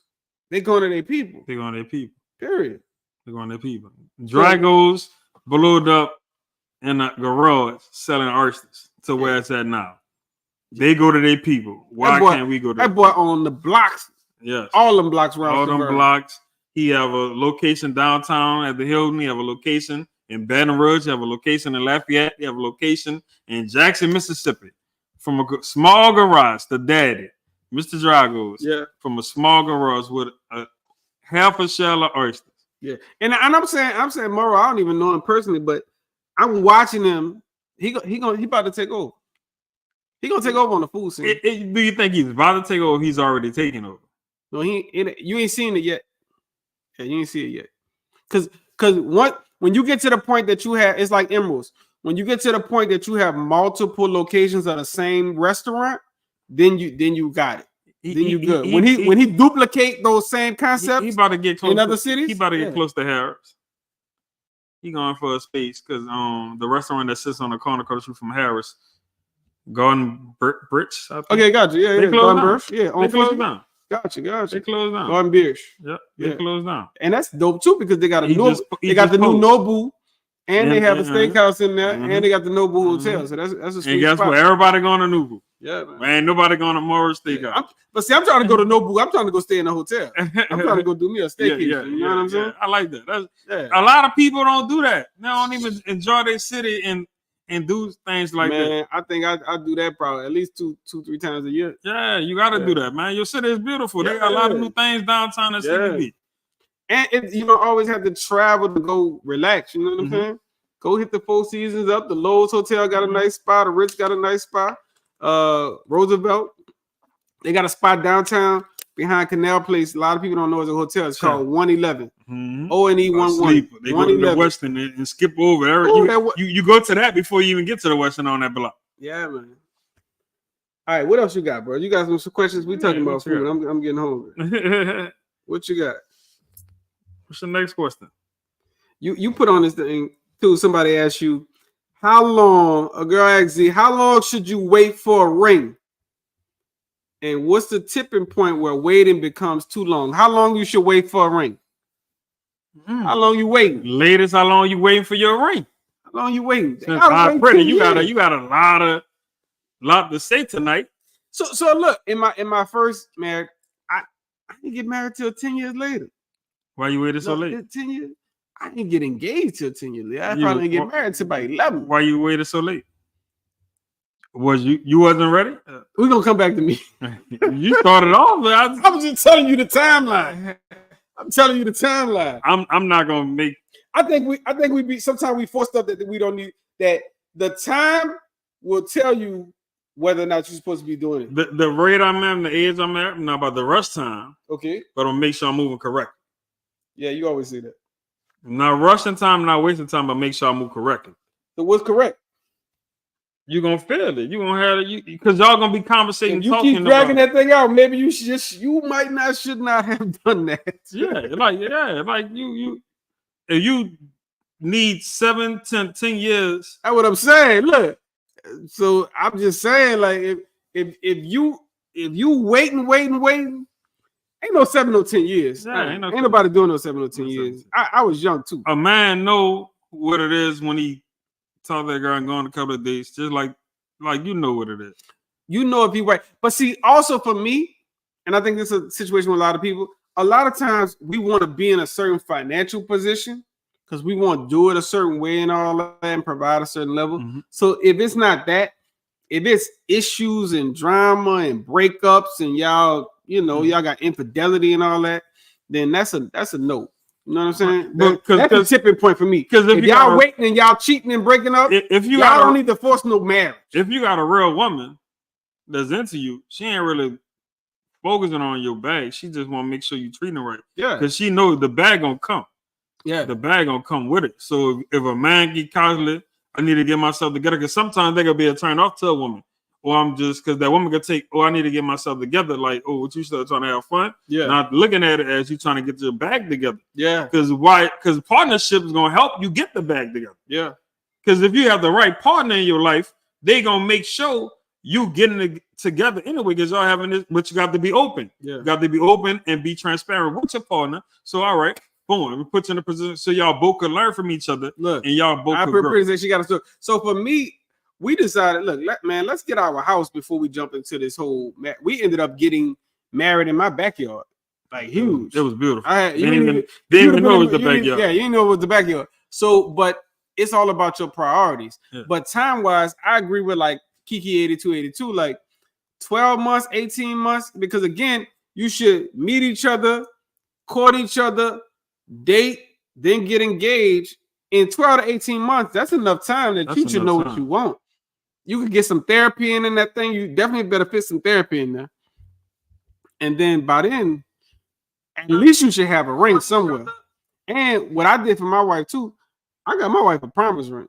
They going to their people. Period. They're going to their people. Dragos blowed up in a garage selling oysters to where it's at now. They go to their people. Why can't we go to that boy on the blocks? Yes. All them blocks around. All them blocks. He have a location downtown at the Hilton. He have a location in Baton Rouge. He have a location in Lafayette. He have a location in Jackson, Mississippi. From a small garage, the daddy, Mr. Dragos. Yeah. From a small garage with a half a shell of oysters. Yeah, and I'm saying Morrow. I don't even know him personally, but I'm watching him. He about to take over. He gonna take over on the food scene. Do you think he's about to take over? Or he's already taking over. No, you ain't seen it yet. Yeah, you ain't see it yet. Because when you get to the point that you have, it's like Emeralds. When you get to the point that you have multiple locations of the same restaurant, then you got it. Then you good. When he duplicate those same concepts, he about to get close in other cities. He about to get close to Harris. He going for a space because the restaurant that sits on the corner across from Harris, Garden Birch. Okay, gotcha. Yeah, they closed down. Birch. Yeah, they closed down. Gotcha. They closed down. Garden Birch. Yep, they closed down. And that's dope too because they got a new Nobu, and they have a steakhouse in there, and they got the Nobu Hotel. So that's a sweet and guess spot. what? Everybody going to Nobu. Yeah, man. Ain't nobody going to Morris Steakhouse. But see, I'm trying to go to Nobu. I'm trying to go stay in a hotel. I'm trying to go do me a staycation. You know what I'm saying? I like that. A lot of people don't do that. They don't even enjoy their city and do things like that. Man, I think I do that probably at least 2-3 times a year. Yeah, you got to do that, man. Your city is beautiful. They got a lot of new things downtown in CBD. And you don't always have to travel to go relax. You know what I'm saying? Go hit the Four Seasons up. The Lowe's Hotel got a nice spot. The Ritz got a nice spot. Roosevelt, they got a spot downtown behind Canal Place. A lot of people don't know it's a hotel. It's called 111. O&E 11. They go to the Western and skip over. You go to that before you even get to the Western on that block. Yeah, man. All right, what else you got, bro? You got some questions? We talking about food. I'm getting hungry. What you got? What's the next question? You put on this thing too. Somebody asked you, how long? A girl asked you, how long should you wait for a ring? And what's the tipping point where waiting becomes too long? How long you should wait for a ring? How long you waiting? Ladies, how long you waiting for your ring? How long you waiting? Pretty, you got a lot to say tonight. So look, in my first marriage, I didn't get married till 10 years later. Why you waited so late? 10 years. I didn't get engaged till 10 years later. I probably didn't get married till about 11. Why you waited so late? Was you wasn't ready? We're gonna come back to me. You started off, but I was just telling you the timeline. I'm telling you the timeline. I'm not gonna make. I think we be sometimes we force stuff that we don't need. That the time will tell you whether or not you're supposed to be doing it. The rate I'm at, and the age I'm at, I'm not about the rush time. Okay, but I'll make sure I'm moving correct. Yeah, you always say that. I'm not rushing time, not wasting time, but make sure I move correctly. So what's correct? You're gonna feel it. You're gonna have it because y'all gonna be conversating. If you keep dragging that thing out, maybe you should should not have done that. like you if you need 7 to 10 years. That's what I'm saying. Look, so I'm just saying, like, if you waiting, ain't no 7 or 10 years. Yeah, ain't nobody doing no 7 or 10 years. I was young too. A man know what it is when he talk to that girl and go on a couple of dates, just like you know what it is. You know if he right. But see, also for me, and I think this is a situation with a lot of people, a lot of times we want to be in a certain financial position because we want to do it a certain way and all that and provide a certain level. So if it's not that, if it's issues and drama and breakups and y'all got infidelity and all that, then that's a no. You know what I'm saying? That's a tipping point for me. Because if y'all waiting and y'all cheating and breaking up, if y'all don't need to force no marriage. If you got a real woman that's into you, she ain't really focusing on your bag. She just want to make sure you treating her right. Yeah. Because she knows the bag gonna come. Yeah. The bag gonna come with it. So if a man get constantly, I need to get myself together. Because sometimes they gonna be a turn off to a woman. Or I'm just because that woman could take, I need to get myself together. Like, what you still trying to have fun? Yeah. Not looking at it as you trying to get your bag together. Yeah. Because partnership is gonna help you get the bag together. Yeah. Because if you have the right partner in your life, they gonna make sure you getting it together anyway. Because y'all having this, but you got to be open. Yeah. You got to be open and be transparent with your partner. So all right, boom, we put you in a position so y'all both can learn from each other. Look, and y'all both. I appreciate she got to. So for me. We decided, let's get our house before we jump into this whole. We ended up getting married in my backyard, like huge. It was beautiful. Didn't even know it was the backyard. Yeah, you didn't know it was the backyard. So, but it's all about your priorities. Yeah. But time wise, I agree with like Kiki 8282, like 12 months, 18 months, because again, you should meet each other, court each other, date, then get engaged in 12 to 18 months. That's enough time that you should know what you want. You could get some therapy in that thing. You definitely better fit some therapy in there. And then by then, at least you should have a ring somewhere. And what I did for my wife too, I got my wife a promise ring.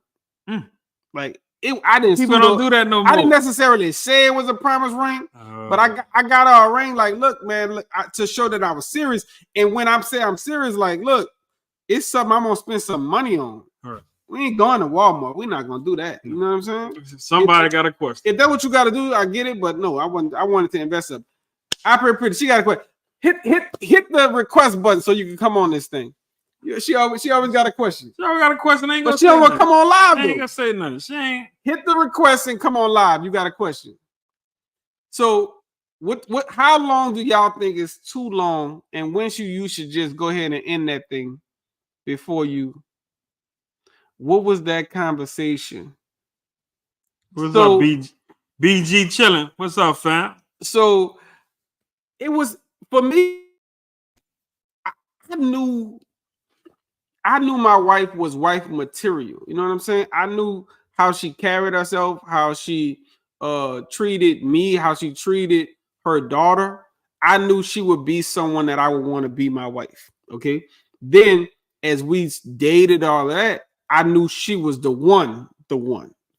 Like I didn't. People don't do that no more. I didn't necessarily say it was a promise ring, but I got her a ring. Like, look, man, to show that I was serious. And when I'm saying I'm serious, like, look, it's something I'm gonna spend some money on. Right. We ain't going to Walmart. We're not gonna do that. You know what I'm saying? Somebody got a question. If that's what you got to do, I get it. But no, I wanted to invest up. I pretty. She got a question. Hit the request button so you can come on this thing. Yeah, she always got a question. She always got a question. But she don't want to come on live. She ain't gonna say nothing. She ain't hit the request and come on live. You got a question. So what? How long do y'all think is too long? And when you should just go ahead and end that thing before you? What was that conversation? What's up, BG chilling? What's up, fam? So it was for me. I knew my wife was wife material. You know what I'm saying? I knew how she carried herself, how she treated me, how she treated her daughter. I knew she would be someone that I would want to be my wife. Okay. Then as we dated all of that, I knew she was the one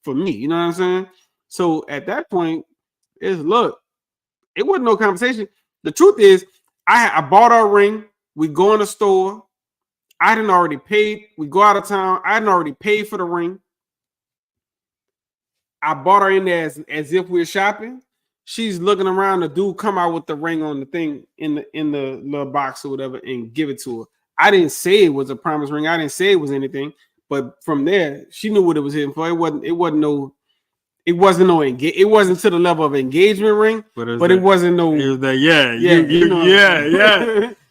for me. You know what I'm saying? So at that point, it wasn't no conversation. The truth is, I bought her a ring. We go in the store. I hadn't already paid. We go out of town. I hadn't already paid for the ring. I bought her in there as if we were shopping. She's looking around. The dude come out with the ring on the thing in the little box or whatever and give it to her. I didn't say it was a promise ring. I didn't say it was anything. But from there, she knew what it was hitting for. It wasn't to the level of engagement ring. But it wasn't no. It was that yeah.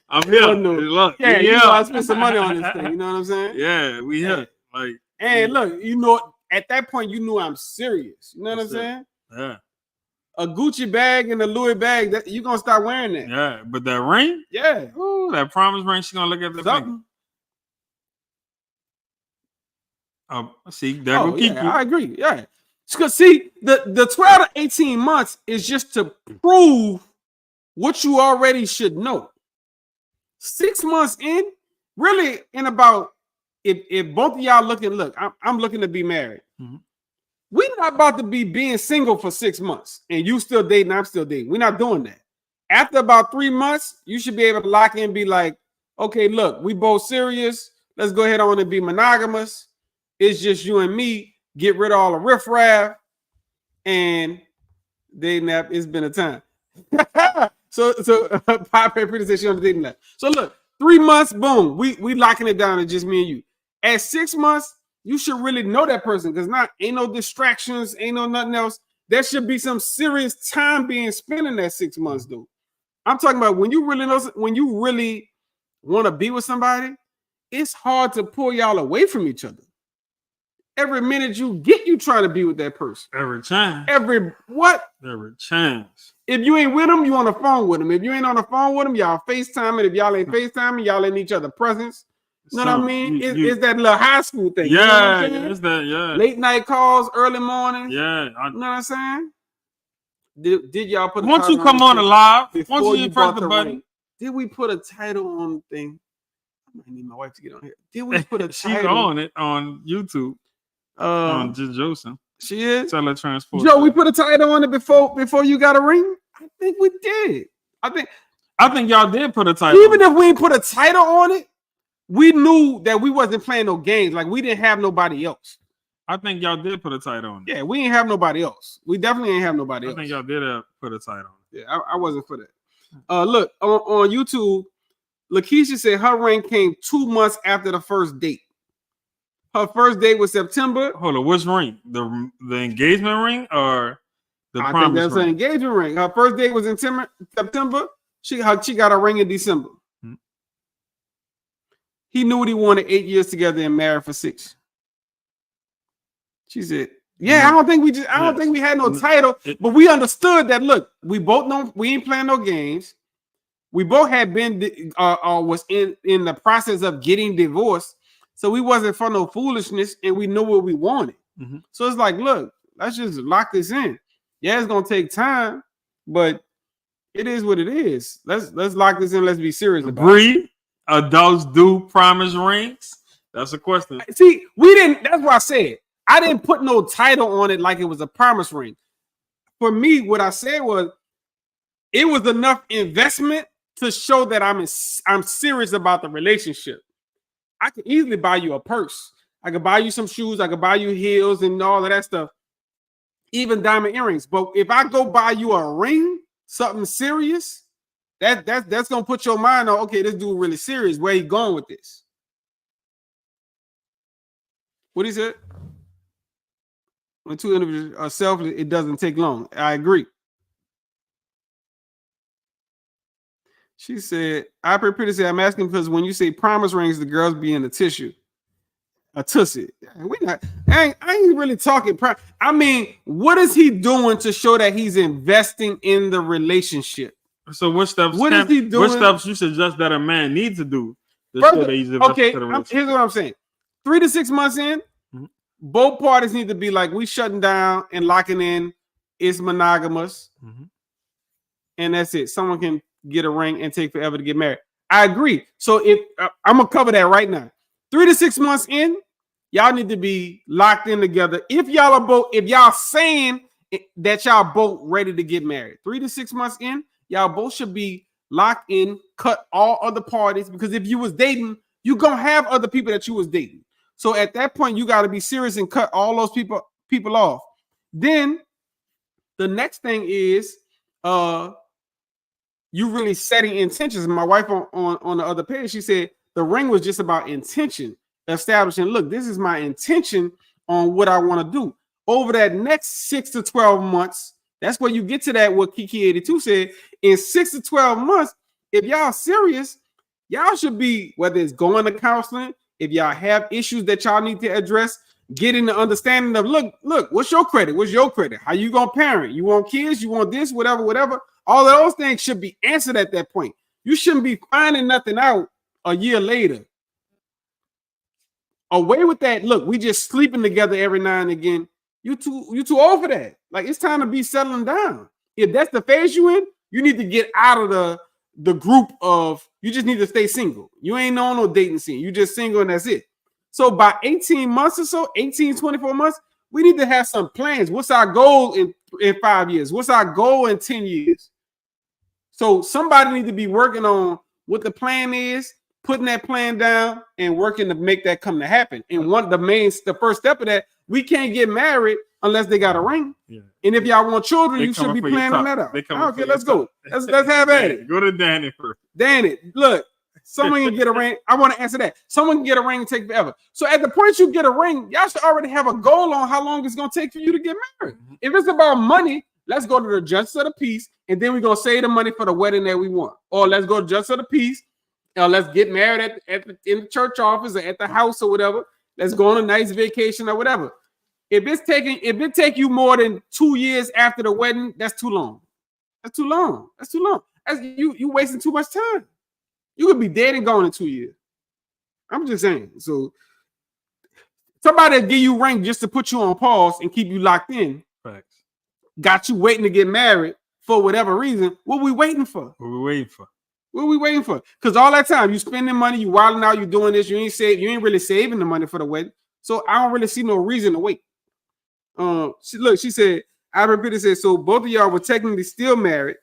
I'm here. Look, I spent some money on this thing. You know what I'm saying? Yeah, we here. Like, and look, at that point, you knew I'm serious. You know what I'm saying? Yeah. A Gucci bag and a Louis bag, that you're gonna start wearing that. Yeah, but that ring, ooh, that promise ring, she's gonna look at the finger. See, that will keep you. I agree. Yeah. Because see, the 12 to 18 months is just to prove what you already should know. 6 months in, really, in about if both of y'all I'm looking to be married. Mm-hmm. We're not about to be being single for 6 months and you still dating, I'm still dating. We're not doing that. After about 3 months, you should be able to lock in and be like, okay, look, we both serious. Let's go ahead on and be monogamous. It's just you and me. Get rid of all the riffraff and dating app. It's been a time. So Poppy pretty said she on the dating app. So look, 3 months, boom, we locking it down to just me and you. At 6 months, you should really know that person because ain't no distractions, ain't no nothing else. There should be some serious time being spent in that 6 months, dude. I'm talking about when you really want to be with somebody, it's hard to pull y'all away from each other. Every minute you get, you trying to be with that person. Every chance. Every chance. If you ain't with them, you on the phone with them. If you ain't on the phone with them, y'all FaceTiming. If y'all ain't FaceTiming, y'all in each other's presence. You know what I mean? It's that little high school thing. Yeah, you know it's that. Yeah. Late night calls, early morning. Yeah, you know what I'm saying? Did y'all put? Once you come on the live, once you press the button, ring, did we put a title on the thing? I might need my wife to get on here. Did we put a title? She's on it on YouTube. On Jocin. She is. Tell her transport. Joe, we put a title on it before you got a ring. I think we did. I think y'all did put a title. Even if we didn't put a title on it, we knew that we wasn't playing no games. Like we didn't have nobody else. I think y'all did put a title on it. Yeah, we ain't have nobody else. We definitely ain't have nobody else. I think y'all did put a title on it. Yeah, I wasn't for that. Look, on YouTube, Lakeisha said her ring came 2 months after the first date. Her first date was September. Hold on, which ring? The engagement ring or the promise ring? I think that's an engagement ring. Her first date was in September. She got a ring in December. Hmm. He knew what he wanted 8 years together and married for 6. She said, "Yeah, I don't think we had no title, but we understood that. Look, we both know we ain't playing no games. we both had been was in the process of getting divorced, so we wasn't for no foolishness, and we knew what we wanted. Mm-hmm. So it's like, look, let's just lock this in. Yeah, it's gonna take time, but it is what it is. Let's lock this in. Let's be serious about it. Adults do promise rings? That's a question. See, we didn't. That's what I said. I didn't put no title on it like it was a promise ring. For me, what I said was, it was enough investment to show that I'm serious about the relationship. I could easily buy you a purse. I could buy you some shoes. I could buy you heels and all of that stuff, even diamond earrings. But if I go buy you a ring, something serious, that's gonna put your mind on, okay, this dude really serious. Where he going with this? What he said? When two individuals are selfless, it doesn't take long. I agree. She said, I pretty say I'm asking because when you say promise rings, the girls be in a tissue. A tussie. I ain't really talking. I mean, what is he doing to show that he's investing in the relationship? So what steps? What is he doing? What steps you suggest that a man needs to do to show that he's investing in the relationship? Here's what I'm saying. 3 to 6 months in, both parties need to be like, we shutting down and locking in. It's monogamous, and that's it. Someone can get a ring and take forever to get married. I agree. So if I'm gonna cover that right now, 3 to 6 months in, y'all need to be locked in together. If y'all saying that y'all both ready to get married, 3 to 6 months in, y'all both should be locked in. Cut all other parties, because if you was dating, you gonna have other people that you was dating. So at that point, you got to be serious and cut all those people off. Then the next thing is you really setting intentions. My wife on the other page, she said the ring was just about intention, establishing, look, this is my intention on what I want to do. Over that next 6 to 12 months, that's where you get to that, what Kiki82 said, in 6 to 12 months, if y'all serious, y'all should be, whether it's going to counseling, if y'all have issues that y'all need to address, getting the understanding of, look, what's your credit? What's your credit? How you gonna parent? You want kids? You want this? Whatever. All of those things should be answered at that point. You shouldn't be finding nothing out a year later. Away with that. Look, we just sleeping together every now and again. You too old for that. Like, it's time to be settling down. If that's the phase you in, you need to get out of the group of, you just need to stay single. You ain't on no dating scene. You just single and that's it. So by 18 months or so, 24 months, we need to have some plans. What's our goal in 5 years? What's our goal in 10 years? So somebody need to be working on what the plan is, putting that plan down and working to make that come to happen. And the first step of that, we can't get married unless they got a ring. Yeah. And if y'all want children, you should be planning that out. Okay, let's go. Let's have at it. Go to Danny first. Danny, look, someone can get a ring. I want to answer that. Someone can get a ring and take forever. So at the point you get a ring, y'all should already have a goal on how long it's going to take for you to get married. If it's about money, let's go to the justice of the peace, and then we're going to save the money for the wedding that we want. Or let's go to justice of the peace. Let's get married in the church office or at the house or whatever. Let's go on a nice vacation or whatever. If it take you more than 2 years after the wedding, that's too long. That's too long. You wasting too much time. You could be dead and gone in 2 years. I'm just saying. So somebody give you rank just to put you on pause and keep you locked in. Facts. Got you waiting to get married for whatever reason. What we waiting for? What are we waiting for? Because all that time you spending money, you wilding out, you doing this, you ain't really saving the money for the wedding. So I don't really see no reason to wait. She said, I repeated, said, so both of y'all were technically still married.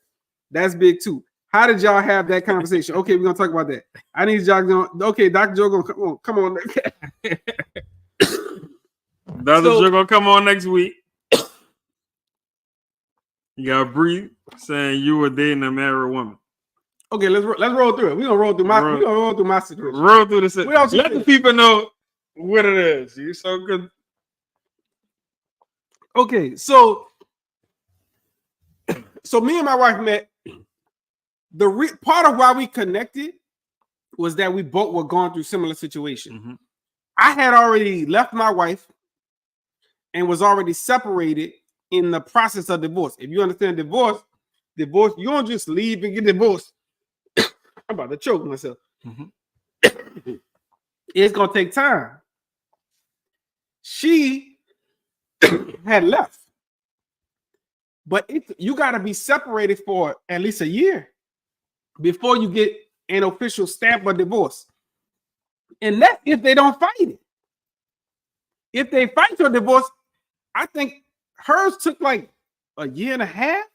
That's big too. How did y'all have that conversation? Okay, we're gonna talk about that. I need y'all. Okay, Dr. Joe gonna come on. Dr. Joe gonna come on next week. You gotta breathe, saying you were dating a married woman. Okay, let's roll through it. We're gonna roll through my situation. Roll through this. Let the people know what it is. You so good. Okay, so me and my wife met. Part of why we connected was that we both were going through similar situations. Mm-hmm. I had already left my wife and was already separated in the process of divorce. If you understand divorce, you don't just leave and get divorced. I'm about to choke myself. It's gonna take time. She had left, but you got to be separated for at least a year before you get an official stamp of divorce, and that's if they don't fight it. If they fight your divorce, I think hers took like a year and a half.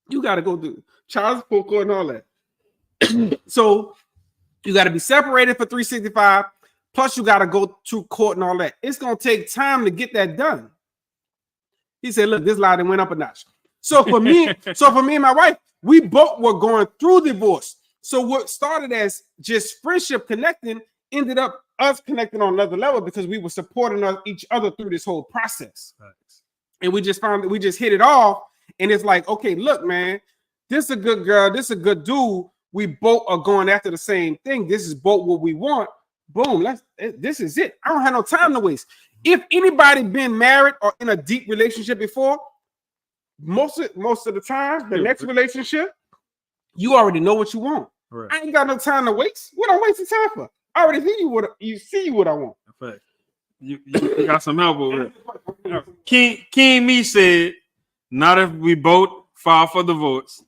You got to go through child support court and all that. So you got to be separated for 365. Plus, you got to go to court and all that. It's gonna take time to get that done. He said, "Look, this lie that went up a notch." So for me, and my wife, we both were going through divorce. So what started as just friendship connecting ended up us connecting on another level because we were supporting each other through this whole process. Nice. And we just found that we just hit it off. And it's like, okay, look, man, this is a good girl. This is a good dude. We both are going after the same thing. This is both what we want. Boom. This is it. I don't have no time to waste. If anybody been married or in a deep relationship before, most of the time, the next relationship, you already know what you want. Right. I ain't got no time to waste. What I'm wasting time for? I already see what I want. In fact, you got some help over here. King Me said, not if we both file for divorce.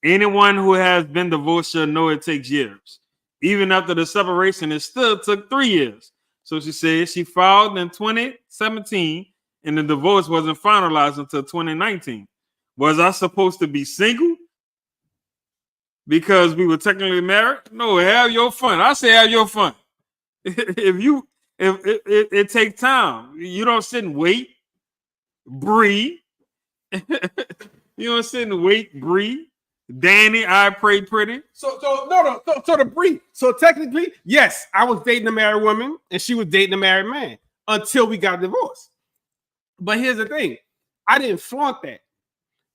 Anyone who has been divorced should know it takes years. Even after the separation, it still took 3 years. So she said she filed in 2017 and the divorce wasn't finalized until 2019. Was I supposed to be single because we were technically married? No, have your fun. I say have your fun. If it takes time. You don't sit and wait, breathe. You don't sit and wait, breathe. Danny, I pray pretty. So the brief. So technically, yes, I was dating a married woman and she was dating a married man until we got divorced. But here's the thing. I didn't flaunt that.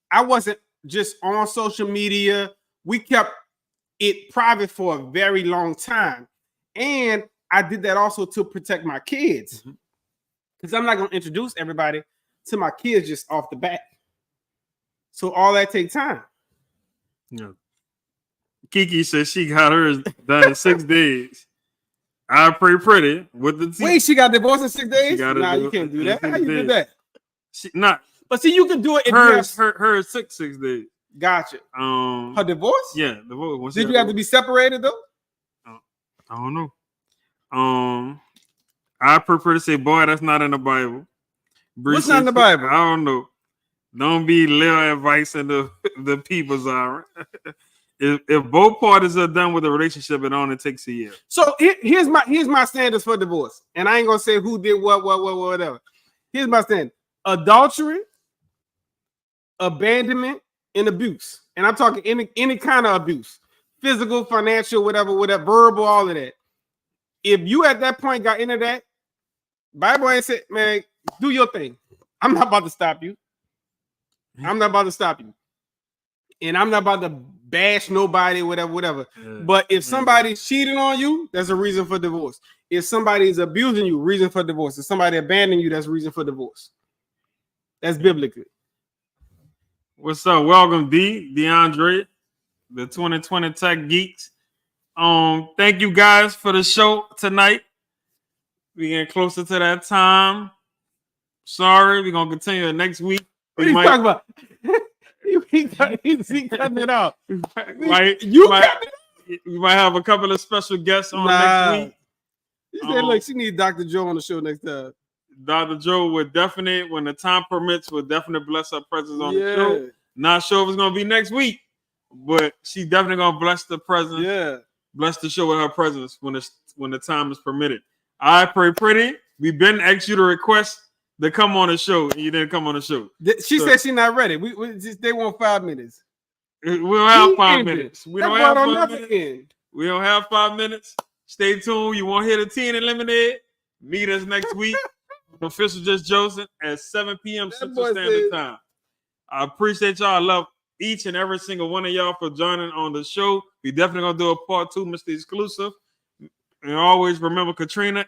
I wasn't just on social media. We kept it private for a very long time. And I did that also to protect my kids. Because I'm not going to introduce everybody to my kids just off the bat. So all that takes time. Yeah. Kiki says she got hers done in 6 days. I pray pretty with the team. Wait, she got divorced in 6 days? Nah, you can't do that. How you do that? But see, you can do it if hers took 6 days. Gotcha. Her divorce? Yeah, divorce. Did you have to be separated though? I don't know. I prefer to say, boy, that's not in the Bible. What's not in the Bible? I don't know. Don't be little advice in the people's hour. If both parties are done with the relationship, it only takes a year. So here's my standards for divorce, and I ain't gonna say who did what, whatever. Here's my standard: adultery, abandonment, and abuse. And I'm talking any kind of abuse, physical, financial, whatever, verbal, all of that. If you at that point got into that, Bible ain't said, man, do your thing. I'm not about to stop you. I'm not about to stop you. And I'm not about to bash nobody, whatever. Yeah. But if somebody's cheating on you, that's a reason for divorce. If somebody's abusing you, reason for divorce. If somebody abandoning you, that's reason for divorce. That's biblically. What's up? Welcome, DeAndre, the 2020 Tech Geeks. Thank you guys for the show tonight. We getting closer to that time. Sorry, we're gonna continue next week. What are you talking about? He's cutting it out. We might have a couple of special guests on next week. He said, look, she needs Dr. Joe on the show next time. Dr. Joe would definitely, when the time permits, will definitely bless her presence on the show. Not sure if it's gonna be next week, but she's definitely gonna bless the presence. Yeah, bless the show with her presence when the time is permitted. I pray pretty. We've been asked you to request to come on the show, and you didn't come on the show. She said she's not ready. They want 5 minutes. We don't have 5 minutes. We don't have 5 minutes. We don't have 5 minutes. Stay tuned. You won't hear the tea and the lemonade. Meet us next week. Official Just Jocin at 7 p.m. Central Standard Time. I appreciate y'all. I love each and every single one of y'all for joining on the show. We definitely gonna do a part 2, Mr. Exclusive. And always remember Katrina,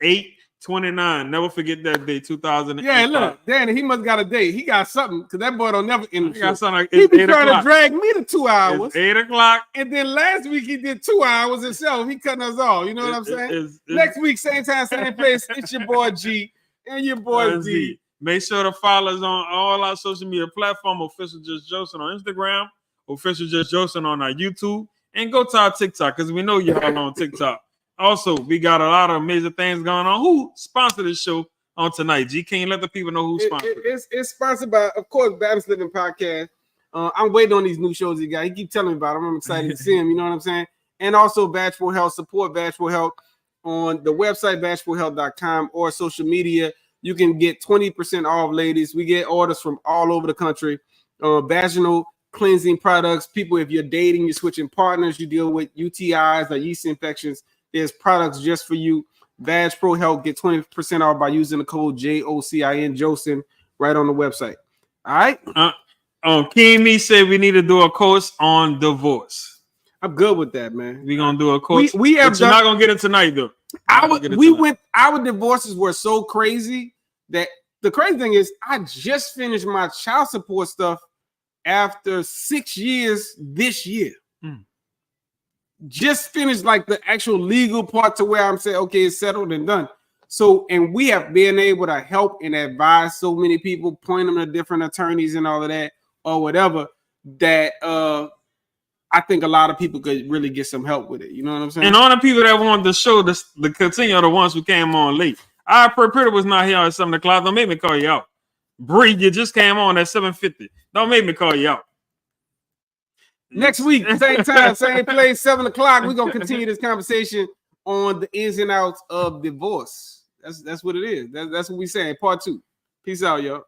8 29. Never forget that day, 2000. Yeah, look, Danny, he must got a date. He got something because that boy don't never end the show. Like he be trying to drag me to 2 hours. It's 8 o'clock. And then last week he did 2 hours himself. He cutting us off. You know what I'm saying? Next week, same time, same place. It's your boy G and your boy Z. Make sure to follow us on all our social media platforms. Official Just Jocin on Instagram. Official Just Jocin on our YouTube. And go to our TikTok because we know you're all on TikTok. Also, we got a lot of amazing things going on. Who sponsored this show on tonight? G, can you let the people know who sponsored it? It's sponsored by, of course, Baptist Living Podcast. I'm waiting on these new shows he got. He keep telling me about them. I'm excited to see him. You know what I'm saying? And also Bashful Health. Support Bashful Health on the website, bashfulhealth.com, or social media. You can get 20% off, ladies. We get orders from all over the country. Vaginal cleansing products. People, if you're dating, you're switching partners, you deal with UTIs or yeast infections, there's products just for you. Badge Pro Health, get 20% off by using the code JOCIN, Jocin, right on the website. All right. Kimi said we need to do a course on divorce. I'm good with that, man. We're gonna do a course. We have but you're not gonna get it tonight, though. Our divorces were so crazy that the crazy thing is I just finished my child support stuff after 6 years this year. Just finished like the actual legal part to where I'm saying, okay, it's settled and done. So, and we have been able to help and advise so many people, point them to different attorneys and all of that or whatever, that I think a lot of people could really get some help with it. You know what I'm saying? And all the people that wanted to show the continue are the ones who came on late. Our Pretty was not here at 7 o'clock. Don't make me call you out. Bree, you just came on at 7:50. Don't make me call you out. Next week, same time, same place, 7 o'clock. We're gonna continue this conversation on the ins and outs of divorce. That's what it is. That's what we're saying. Part 2. Peace out, y'all.